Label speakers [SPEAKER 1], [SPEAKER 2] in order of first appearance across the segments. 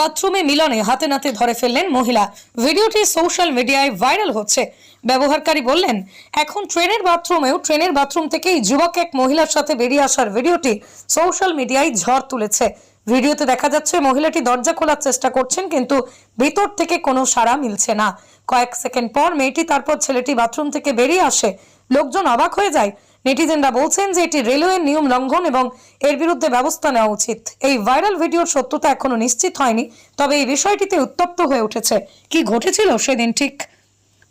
[SPEAKER 1] বাথরুমে মিলনে হাতে নাতে ধরে ফেললেন মহিলা। ভিডিওটি সোশ্যাল মিডিয়ায় ভাইরাল হচ্ছে। ব্যবহারকারী বললেন, এখন ট্রেনের বাথরুম থেকেই যুবক এক মহিলার সাথে বেরিয়ে আসার ভিডিওটি সোশ্যাল মিডিয়ায় ঝড় তুলেছে। ভিডিওতে দেখা যাচ্ছে মহিলাটি দরজা খোলার চেষ্টা করছেন, কিন্তু ভিতর থেকে কোনো সাড়া মিলছে না। কয়েক সেকেন্ড পর মেয়েটি তারপর ছেলেটি বাথরুম থেকে বেরিয়ে আসে। লোকজন অবাক হয়ে যায়। নেটিজেনরা বলছেন যে এটি রেলওয়ের নিয়ম লঙ্ঘন এবং এর বিরুদ্ধে ব্যবস্থা নেওয়া উচিত। এই ভাইরাল ভিডিওর সত্যতা এখনো নিশ্চিত হয়নি, তবে এই বিষয়টিতে উত্তপ্ত হয়ে উঠেছে। কি ঘটেছিল সেদিন? ঠিক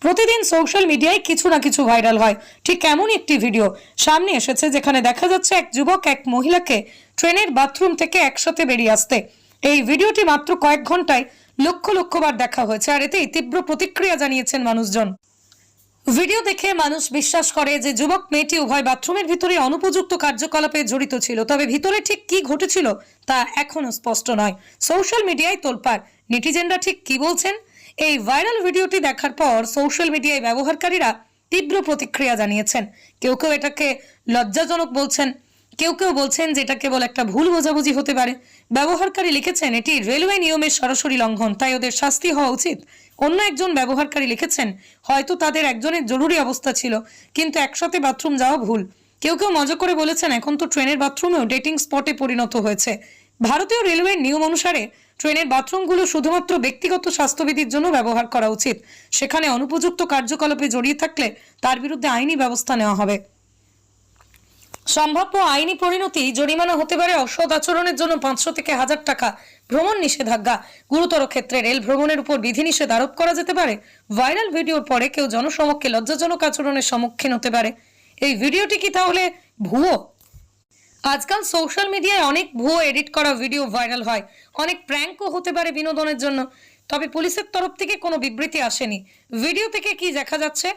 [SPEAKER 1] প্রতিদিন সোশ্যাল মিডিয়ায় কিছু না কিছু ভাইরাল হয়। ঠিক এমন একটি ভিডিও সামনে এসেছে যেখানে দেখা যাচ্ছে এক যুবক এক মহিলাকে ট্রেনের বাথরুম থেকে একসাথে বেরিয়ে আসতে। এই ভিডিওটি মাত্র কয়েক ঘন্টায় লক্ষ লক্ষ বার দেখা হয়েছে, আর এতেই তীব্র প্রতিক্রিয়া জানিয়েছেন মানুষজন। ভিডিও দেখে মানুষ বিশ্বাস করে যে যুবক মেয়েটি উভয় বাথরুমের ভিতরে অনুপযুক্ত কার্যকলাপে জড়িত ছিল, তবে ভিতরে ঠিক কি ঘটেছিল তা এখনো স্পষ্ট নয়। সোশ্যাল মিডিয়ায় তোলপাড়। নেটিজেনরা ঠিক কি বলছেন? এই ভাইরাল ভিডিওটি দেখার পর সোশ্যাল মিডিয়ায় ব্যবহারকারীরা তীব্র প্রতিক্রিয়া জানিয়েছেন। কেউ কেউ এটাকে লজ্জাজনক বলছেন, কেউ কেউ বলছেন যে এটা কেবল একটা ভুল বোঝাবুঝি হতে পারে। ব্যবহারকারী লিখেছেন, এটি রেলওয়ে নিয়মের সরাসরি লঙ্ঘন, তাই ওদের শাস্তি হওয়া উচিত। অন্য একজন ব্যবহারকারী লিখেছেন, হয়তো তাদের একজনের জরুরি অবস্থা ছিল, কিন্তু একসাথে বাথরুম যাওয়া ভুল। কেউ কেউ মজা করে বলেছেন, এখন তো ট্রেনের বাথরুমেও ডেটিং স্পটে পরিণত হয়েছে। ভারতীয় রেলওয়ের নিয়ম অনুসারে ট্রেনের বাথরুমগুলো শুধুমাত্র ব্যক্তিগত স্বাস্থ্যবিধির জন্য ব্যবহার করা উচিত। সেখানে অনুপযুক্ত কার্যকলাপে জড়িয়ে থাকলে তার বিরুদ্ধে আইনি ব্যবস্থা নেওয়া হবে। সম্ভাব্য আইনি পরিণতি জরিমানা হতে পারে, অসৎ আচরণের জন্য 500 থেকে 1000 টাকা, ভ্রমণ নিষেধাজ্ঞা। গুরুতর ক্ষেত্রে রেল ভ্রমণের উপর বিধিনিষেধ আরোপ করা যেতে পারে। ভাইরাল ভিডিওর পরে কেউ জনসমক্ষে লজ্জাজনক আচরণের সম্মুখীন হতে পারে। এই ভিডিওটি কি তাহলে ভুয়ো? আজকাল সোশ্যাল মিডিয়ায় অনেক ভুয়ো এডিট করা ভিডিও ভাইরাল হয়। অনেক প্র্যাঙ্কও হতে পারে বিনোদনের জন্য। তবে পুলিশের তরফ থেকে কোনো বিবৃতি আসেনি। ভিডিও থেকে কি দেখা যাচ্ছে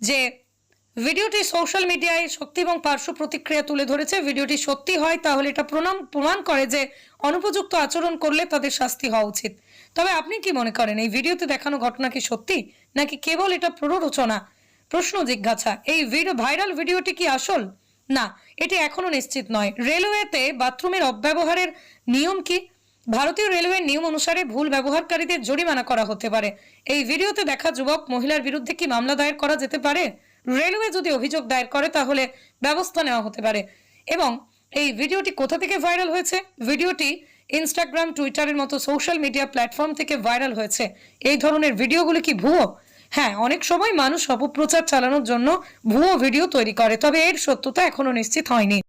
[SPEAKER 1] যে ভিডিওটি সোশ্যাল মিডিয়ায় শক্তি এবং পার্শ্ব প্রতিক্রিয়া তুলে ধরেছে। ভিডিওটি সত্যি হয় তাহলে এটা প্রমাণ করে যে অনুপযুক্ত আচরণ করলে তাদের শাস্তি হওয়া উচিত। তবে আপনি কি মনে করেন, এই ভিডিওতে দেখানো ঘটনা কি সত্যি, নাকি কেবল এটা প্ররোচনা? প্রশ্ন জিজ্ঞাসা। এই ভাইরাল ভিডিওটি কি আসল? না, এটি এখনো নিশ্চিত নয়। রেলওয়েতে বাথরুমের অব্যবহারের নিয়ম কি? ভারতীয় রেলওয়ের নিয়ম অনুসারে ভুল ব্যবহারকারীদের জরিমানা করা হতে পারে। এই ভিডিওতে দেখা যুবক মহিলার বিরুদ্ধে কি মামলা দায়ের করা যেতে পারে? রেলওয়ে যদি অভিযোগ দায়ের করে তাহলে ব্যবস্থা নেওয়া হতে পারে। এবং এই ভিডিওটি কোথা থেকে ভাইরাল হয়েছে? ভিডিওটি ইনস্টাগ্রাম, টুইটারের মতো সোশ্যাল মিডিয়া প্ল্যাটফর্ম থেকে ভাইরাল হয়েছে। এই ধরনের ভিডিওগুলো কি ভুয়ো? হ্যাঁ, অনেক সময় মানুষ অপপ্রচার চালানোর জন্য ভুয়ো ভিডিও তৈরি করে, তবে এর সত্যতা এখনো নিশ্চিত হয়নি।